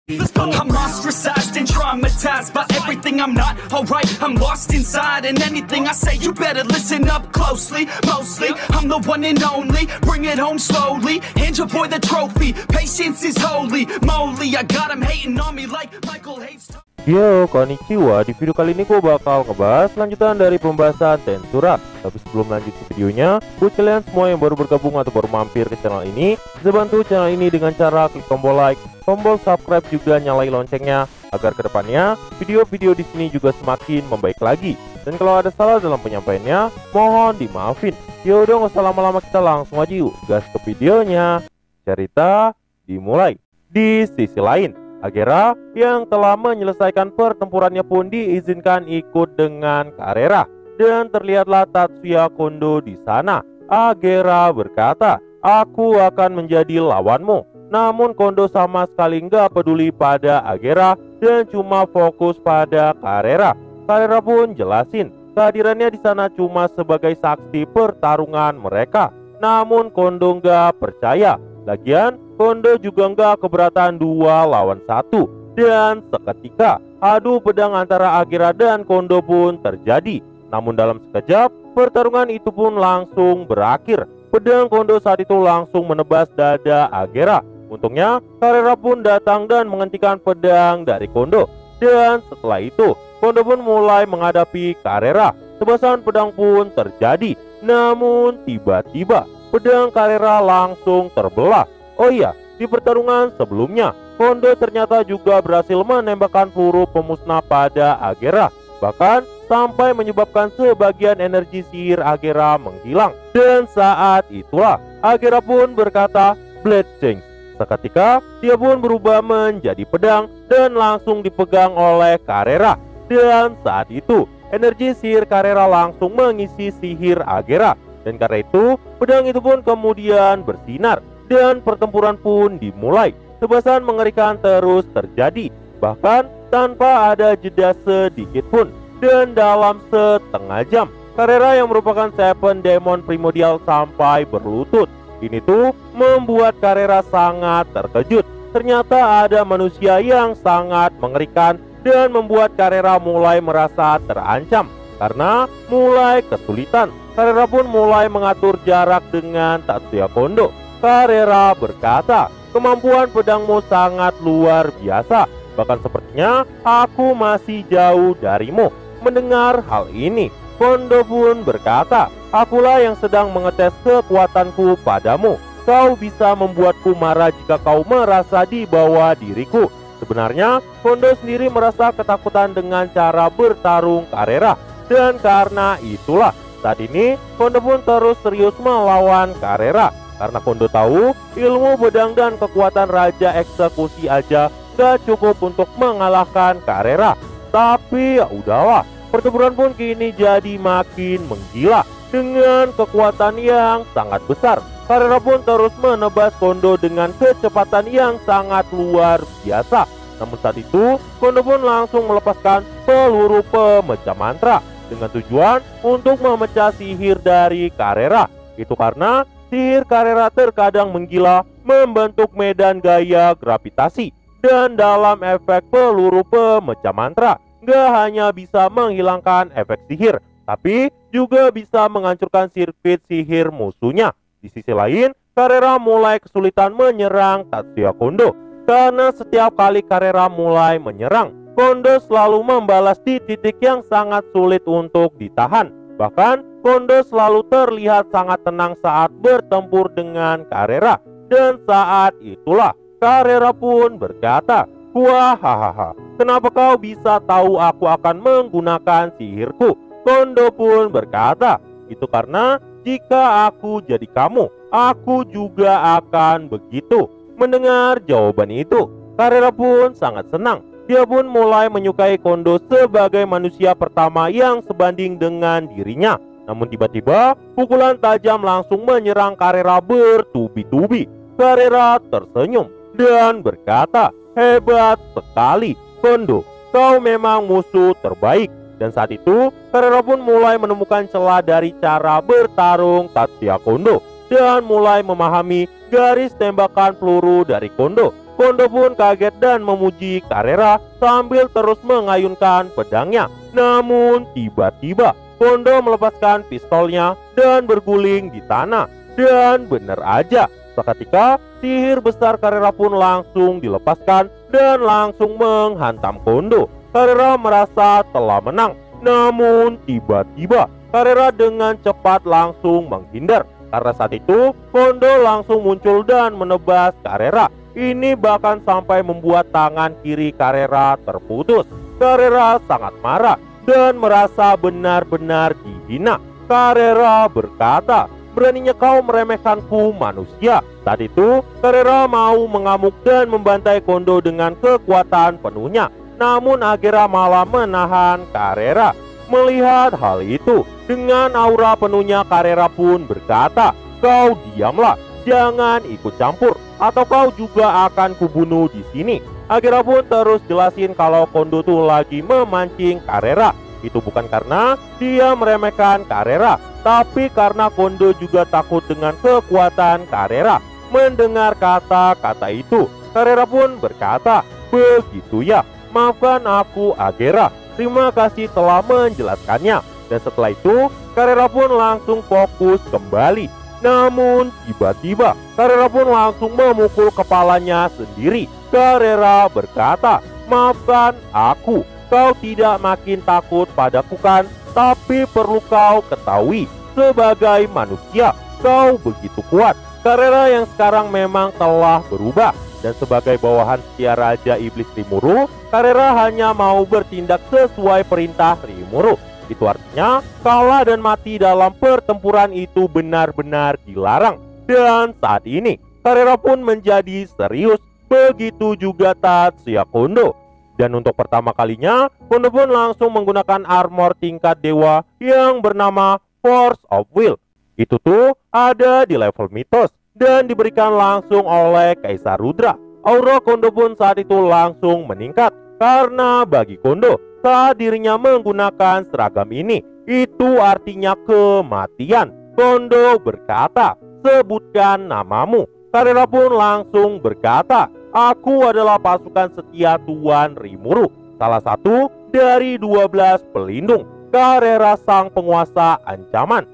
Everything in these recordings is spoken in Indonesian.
I'm ostracized and traumatized by everything I'm not alright. I'm lost inside, and anything I say you better listen up closely. Mostly, I'm the one and only. Bring it home slowly. Hand your boy the trophy. Patience is holy moly. I got him hating on me like Michael hates. Yo, konnichiwa. Di video kali ini gue bakal ngebahas lanjutan dari pembahasan Tensura. Tapi sebelum lanjut ke videonya, buat kalian semua yang baru bergabung atau baru mampir ke channel ini, bisa bantu channel ini dengan cara klik tombol like, tombol subscribe, juga nyalain loncengnya agar kedepannya video-video di sini juga semakin membaik lagi. Dan kalau ada salah dalam penyampaiannya, mohon dimaafin. Yaudah, nggak usah lama-lama, kita langsung aja yuk gas ke videonya. Cerita dimulai. Di sisi lain, Agera yang telah menyelesaikan pertempurannya pun diizinkan ikut dengan Karera, dan terlihatlah Tatsuya Kondo di sana. Agera berkata, "Aku akan menjadi lawanmu." Namun Kondo sama sekali nggak peduli pada Agera dan cuma fokus pada Karera. Karera pun jelasin kehadirannya di sana cuma sebagai saksi pertarungan mereka. Namun Kondo nggak percaya. Lagian Kondo juga nggak keberatan 2 lawan 1. Dan seketika adu pedang antara Agera dan Kondo pun terjadi. Namun dalam sekejap pertarungan itu pun langsung berakhir. Pedang Kondo saat itu langsung menebas dada Agera. Untungnya Karera pun datang dan menghentikan pedang dari Kondo. Dan setelah itu Kondo pun mulai menghadapi Karera. Tebasan pedang pun terjadi. Namun tiba-tiba pedang Karera langsung terbelah. Oh iya, di pertarungan sebelumnya Kondo ternyata juga berhasil menembakkan peluru pemusnah pada Agera, bahkan sampai menyebabkan sebagian energi sihir Agera menghilang. Dan saat itulah Agera pun berkata, "Blade change." Seketika dia pun berubah menjadi pedang dan langsung dipegang oleh Karera. Dan saat itu energi sihir Karera langsung mengisi sihir Agera. Dan karena itu pedang itu pun kemudian bersinar. Dan pertempuran pun dimulai. Tebasan mengerikan terus terjadi, bahkan tanpa ada jeda sedikit pun. Dan dalam setengah jam Karera yang merupakan Seven Demon Primordial sampai berlutut. Ini tuh membuat Karera sangat terkejut. Ternyata ada manusia yang sangat mengerikan dan membuat Karera mulai merasa terancam. Karena mulai kesulitan, Karera pun mulai mengatur jarak dengan Tatsuya Kondo. Karera berkata, "Kemampuan pedangmu sangat luar biasa. Bahkan sepertinya aku masih jauh darimu." Mendengar hal ini, Kondo pun berkata, "Akulah yang sedang mengetes kekuatanku padamu. Kau bisa membuatku marah jika kau merasa di bawah diriku." Sebenarnya Kondo sendiri merasa ketakutan dengan cara bertarung Karera. Dan karena itulah saat ini Kondo pun terus serius melawan Karera. Karena Kondo tahu ilmu pedang dan kekuatan Raja Eksekusi aja gak cukup untuk mengalahkan Karera. Tapi ya udahlah, pertempuran pun kini jadi makin menggila dengan kekuatan yang sangat besar. Karera pun terus menebas Kondo dengan kecepatan yang sangat luar biasa. Namun saat itu Kondo pun langsung melepaskan peluru pemecah mantra dengan tujuan untuk memecah sihir dari Karera. Itu karena sihir Karera terkadang menggila membentuk medan gaya gravitasi. Dan dalam efek peluru pemecah mantra, gak hanya bisa menghilangkan efek sihir, tapi juga bisa menghancurkan sirkuit sihir musuhnya. Di sisi lain, Karera mulai kesulitan menyerang Tatsuya Kondo. Karena setiap kali Karera mulai menyerang, Kondo selalu membalas di titik yang sangat sulit untuk ditahan. Bahkan Kondo selalu terlihat sangat tenang saat bertempur dengan Karera. Dan saat itulah Karera pun berkata, "Wah, kenapa kau bisa tahu aku akan menggunakan sihirku?" Kondo pun berkata, "Itu karena jika aku jadi kamu, aku juga akan begitu." Mendengar jawaban itu, Karera pun sangat senang. Dia pun mulai menyukai Kondo sebagai manusia pertama yang sebanding dengan dirinya. Namun tiba-tiba pukulan tajam langsung menyerang Karera bertubi-tubi. Karera tersenyum dan berkata, "Hebat sekali Kondo, kau memang musuh terbaik." Dan saat itu Karera pun mulai menemukan celah dari cara bertarung Tatsuya Kondo dan mulai memahami garis tembakan peluru dari Kondo. Kondo pun kaget dan memuji Carrera sambil terus mengayunkan pedangnya. Namun tiba-tiba Kondo melepaskan pistolnya dan berguling di tanah. Dan benar aja, seketika sihir besar Carrera pun langsung dilepaskan dan langsung menghantam Kondo. Carrera merasa telah menang. Namun tiba-tiba Carrera dengan cepat langsung menghindar. Karena saat itu Kondo langsung muncul dan menebas Carrera. Ini bahkan sampai membuat tangan kiri Carrera terputus. Carrera sangat marah dan merasa benar-benar dihina. Carrera berkata, "Beraninya kau meremehkanku manusia." Saat itu Carrera mau mengamuk dan membantai Kondo dengan kekuatan penuhnya. Namun Agera malah menahan Carrera. Melihat hal itu, dengan aura penuhnya Carrera pun berkata, "Kau diamlah, jangan ikut campur, atau kau juga akan kubunuh di sini." Agera pun terus jelasin kalau Kondo tuh lagi memancing Carrera. Itu bukan karena dia meremehkan Carrera, tapi karena Kondo juga takut dengan kekuatan Carrera. Mendengar kata-kata itu, Carrera pun berkata, "Begitu ya, maafkan aku Agera. Terima kasih telah menjelaskannya." Dan setelah itu, Carrera pun langsung fokus kembali. Namun tiba-tiba Carrera pun langsung memukul kepalanya sendiri. Carrera berkata, "Maafkan aku. Kau tidak makin takut padaku kan? Tapi perlu kau ketahui, sebagai manusia kau begitu kuat." Carrera yang sekarang memang telah berubah. Dan sebagai bawahan setia Raja Iblis Rimuru, Carrera hanya mau bertindak sesuai perintah Rimuru. Itu artinya kalah dan mati dalam pertempuran itu benar-benar dilarang. Dan saat ini Carrera pun menjadi serius. Begitu juga Tatsuya Kondo. Dan untuk pertama kalinya Kondo pun langsung menggunakan armor tingkat dewa yang bernama Force of Will. Itu tuh ada di level mitos dan diberikan langsung oleh Kaisar Rudra. Aura Kondo pun saat itu langsung meningkat. Karena bagi Kondo, saat dirinya menggunakan seragam ini, itu artinya kematian. Kondo berkata, "Sebutkan namamu." Carrera pun langsung berkata, "Aku adalah pasukan setia Tuan Rimuru, salah satu dari 12 pelindung Carrera sang penguasa ancaman.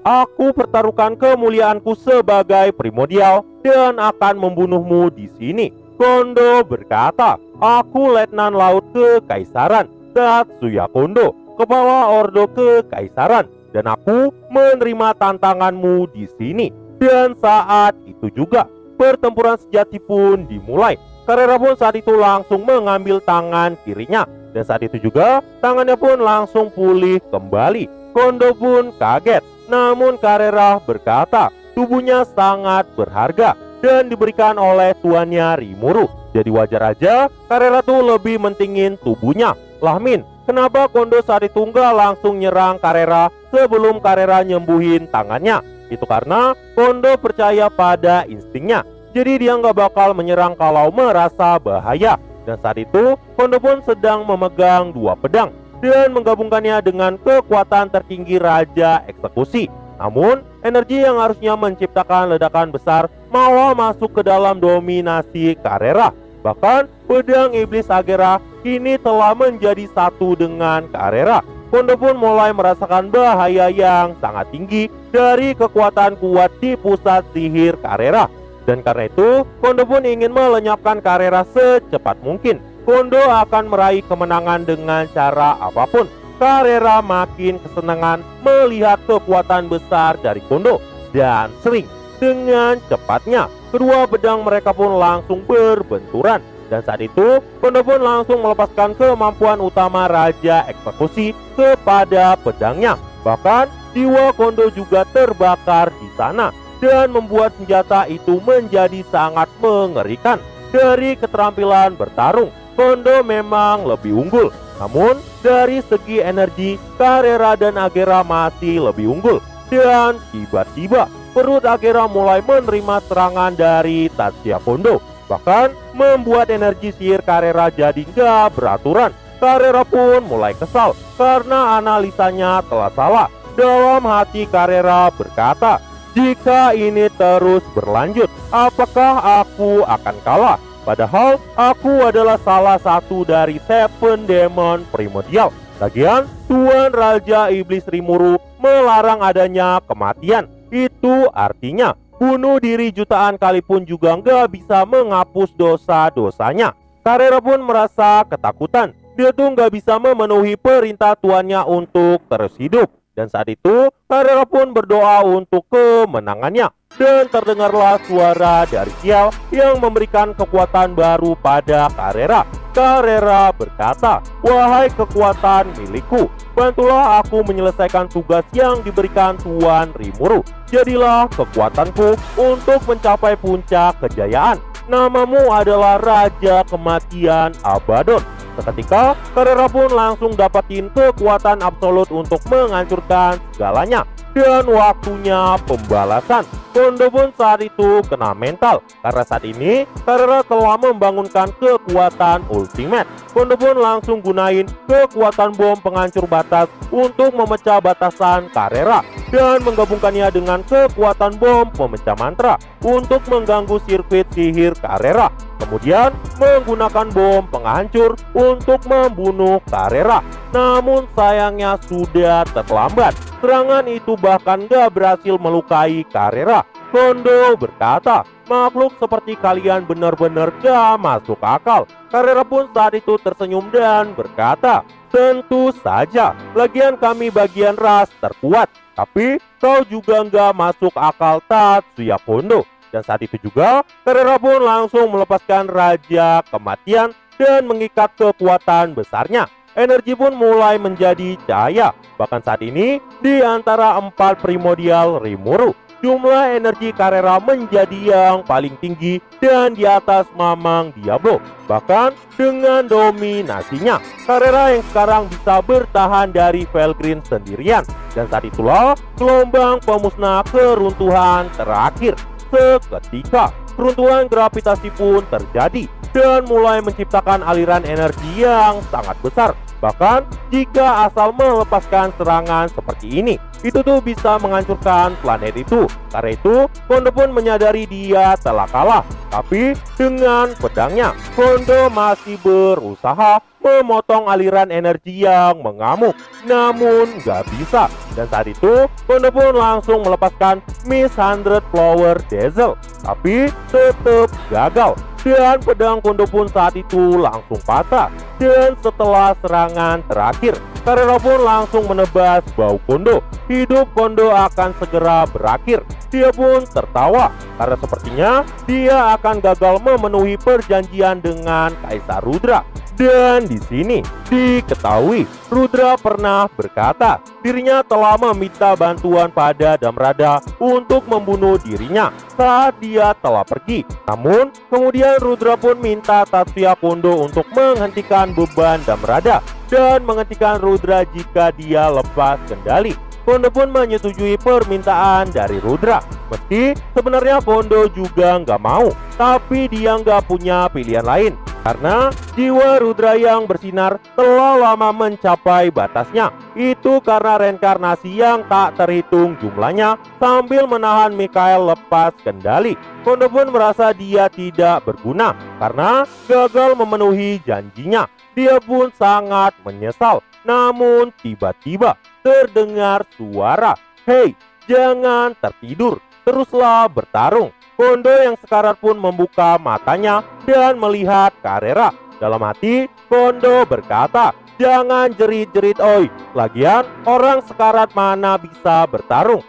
Aku pertaruhkan kemuliaanku sebagai primordial dan akan membunuhmu di sini." Kondo berkata, "Aku Letnan Laut Kekaisaran Tatsuya Kondo, Kepala Ordo Kekaisaran, dan aku menerima tantanganmu di sini." Dan saat itu juga pertempuran sejati pun dimulai. Carrera pun saat itu langsung mengambil tangan kirinya, dan saat itu juga tangannya pun langsung pulih kembali. Kondo pun kaget. Namun Carrera berkata tubuhnya sangat berharga dan diberikan oleh tuannya Rimuru. Jadi wajar aja Carrera tuh lebih mentingin tubuhnya. Lah Min, kenapa Kondo saat itu nggak langsung nyerang Carrera sebelum Carrera nyembuhin tangannya? Itu karena Kondo percaya pada instingnya. Jadi dia nggak bakal menyerang kalau merasa bahaya. Dan saat itu Kondo pun sedang memegang dua pedang dan menggabungkannya dengan kekuatan tertinggi Raja Eksekusi. Namun energi yang harusnya menciptakan ledakan besar malah masuk ke dalam dominasi Carrera. Bahkan pedang iblis Agera kini telah menjadi satu dengan Carrera. Kondo pun mulai merasakan bahaya yang sangat tinggi dari kekuatan kuat di pusat sihir Carrera. Dan karena itu Kondo pun ingin melenyapkan Carrera secepat mungkin. Kondo akan meraih kemenangan dengan cara apapun. Carrera makin kesenangan melihat kekuatan besar dari Kondo. Dan sering dengan cepatnya kedua pedang mereka pun langsung berbenturan. Dan saat itu Kondo pun langsung melepaskan kemampuan utama Raja Eksekusi kepada pedangnya. Bahkan jiwa Kondo juga terbakar di sana dan membuat senjata itu menjadi sangat mengerikan. Dari keterampilan bertarung, Kondo memang lebih unggul. Namun dari segi energi, Carrera dan Agera masih lebih unggul. Dan tiba-tiba perut Agera mulai menerima serangan dari Tatsuya Kondo. Bahkan membuat energi sihir Carrera jadi nggak beraturan. Carrera pun mulai kesal karena analisanya telah salah. Dalam hati Carrera berkata, "Jika ini terus berlanjut, apakah aku akan kalah?" Padahal aku adalah salah satu dari Seven Demon Primordial. Lagian Tuan Raja Iblis Rimuru melarang adanya kematian. Itu artinya bunuh diri jutaan kali pun juga nggak bisa menghapus dosa-dosanya. Carrera pun merasa ketakutan. Dia tuh nggak bisa memenuhi perintah tuannya untuk terus hidup. Dan saat itu Carrera pun berdoa untuk kemenangannya. Dan terdengarlah suara dari Ciel yang memberikan kekuatan baru pada Carrera. Carrera berkata, "Wahai kekuatan milikku, bantulah aku menyelesaikan tugas yang diberikan Tuan Rimuru. Jadilah kekuatanku untuk mencapai puncak kejayaan. Namamu adalah Raja Kematian Abaddon." Seketika, Carrera pun langsung dapatin kekuatan absolut untuk menghancurkan segalanya. Dan waktunya pembalasan. Kondo pun saat itu kena mental, karena saat ini Carrera telah membangunkan kekuatan ultimate. Kondo pun langsung gunain kekuatan bom penghancur batas untuk memecah batasan Carrera dan menggabungkannya dengan kekuatan bom pemecah mantra untuk mengganggu sirkuit sihir Carrera. Kemudian menggunakan bom penghancur untuk membunuh Carrera. Namun sayangnya sudah terlambat. Serangan itu bahkan gak berhasil melukai Carrera. Kondo berkata, "Makhluk seperti kalian benar-benar gak masuk akal." Carrera pun saat itu tersenyum dan berkata, "Tentu saja, lagian kami bagian ras terkuat. Tapi kau juga gak masuk akal, Tatsuya Kondo." Dan saat itu juga Carrera pun langsung melepaskan Raja Kematian dan mengikat kekuatan besarnya. Energi pun mulai menjadi cahaya. Bahkan saat ini di antara 4 primordial Rimuru, jumlah energi Carrera menjadi yang paling tinggi dan di atas Mamang Diablo. Bahkan dengan dominasinya, Carrera yang sekarang bisa bertahan dari Felgreen sendirian. Dan saat itulah gelombang pemusnah keruntuhan terakhir. Seketika keruntuhan gravitasi pun terjadi dan mulai menciptakan aliran energi yang sangat besar. Bahkan jika asal melepaskan serangan seperti ini, itu tuh bisa menghancurkan planet itu. Karena itu Kondo pun menyadari dia telah kalah. Tapi dengan pedangnya, Kondo masih berusaha memotong aliran energi yang mengamuk. Namun gak bisa. Dan saat itu Kondo pun langsung melepaskan Miss 100 Flower Dazzle. Tapi tetap gagal. Dan pedang Kondo pun saat itu langsung patah. Dan setelah serangan terakhir, Carrera pun langsung menebas bau Kondo. Hidup Kondo akan segera berakhir. Dia pun tertawa karena sepertinya dia akan gagal memenuhi perjanjian dengan Kaisar Rudra. Dan di sini diketahui Rudra pernah berkata dirinya telah meminta bantuan pada Damrada untuk membunuh dirinya saat dia telah pergi. Namun kemudian Rudra pun minta Tatsuya Kondo untuk menghentikan beban Damrada dan menghentikan Rudra jika dia lepas kendali. Kondo pun menyetujui permintaan dari Rudra. Meski sebenarnya Kondo juga nggak mau, tapi dia nggak punya pilihan lain. Karena jiwa Rudra yang bersinar telah lama mencapai batasnya. Itu karena reinkarnasi yang tak terhitung jumlahnya sambil menahan Mikael lepas kendali. Kondo pun merasa dia tidak berguna karena gagal memenuhi janjinya. Dia pun sangat menyesal. Namun tiba-tiba terdengar suara, "Hei, jangan tertidur, teruslah bertarung." Kondo yang sekarat pun membuka matanya dan melihat Carrera. Dalam hati, Kondo berkata, "Jangan jerit-jerit oi, lagian orang sekarat mana bisa bertarung."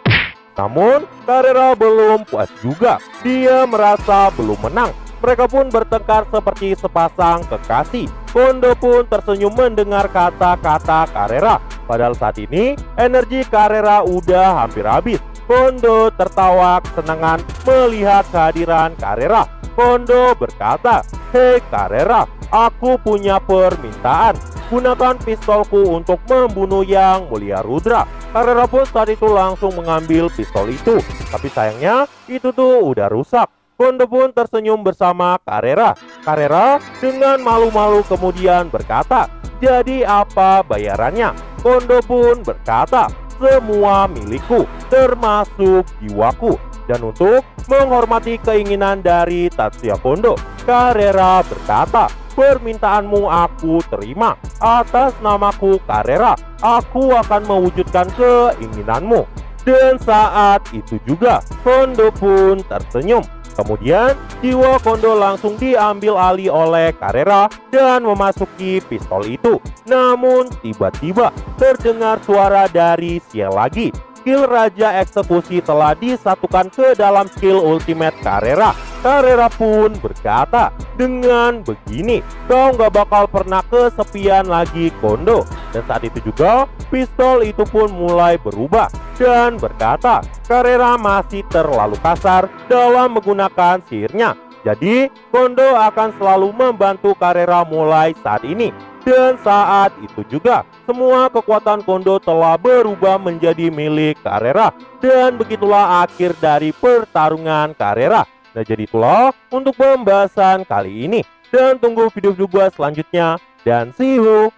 Namun Carrera belum puas juga. Dia merasa belum menang. Mereka pun bertengkar seperti sepasang kekasih. Kondo pun tersenyum mendengar kata-kata Carrera. Padahal saat ini energi Carrera udah hampir habis. Kondo tertawa kesenangan melihat kehadiran Carrera. Kondo berkata, "Hei Carrera, aku punya permintaan. Gunakan pistolku untuk membunuh Yang Mulia Rudra." Carrera pun saat itu langsung mengambil pistol itu. Tapi sayangnya itu tuh udah rusak. Kondo pun tersenyum bersama Carrera. Carrera dengan malu-malu kemudian berkata, "Jadi apa bayarannya?" Kondo pun berkata, "Semua milikku, termasuk jiwaku." Dan untuk menghormati keinginan dari Tatsuya Kondo, Carrera berkata, "Permintaanmu aku terima. Atas namaku Carrera, aku akan mewujudkan keinginanmu." Dan saat itu juga, Kondo pun tersenyum. Kemudian, jiwa Kondo langsung diambil alih oleh Carrera dan memasuki pistol itu. Namun, tiba-tiba terdengar suara dari Ciel lagi. Skill Raja Eksekusi telah disatukan ke dalam skill Ultimate Carrera. Carrera pun berkata, "Dengan begini, kau nggak bakal pernah kesepian lagi, Kondo." Dan saat itu juga, pistol itu pun mulai berubah dan berkata, Carrera masih terlalu kasar dalam menggunakan sihirnya. Jadi, Kondo akan selalu membantu Carrera mulai saat ini. Dan saat itu juga, semua kekuatan Kondo telah berubah menjadi milik Carrera. Dan begitulah akhir dari pertarungan Carrera. Nah, jadi itulah untuk pembahasan kali ini. Dan tunggu video-video gua selanjutnya. Dan see you!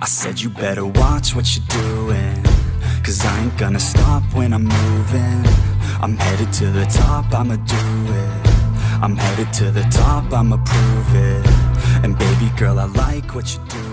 I said you better watch what you're doing, 'cause I ain't gonna stop when I'm moving. I'm headed to the top, I'ma do it. I'm headed to the top, I'ma prove it. And baby girl, I like what you do.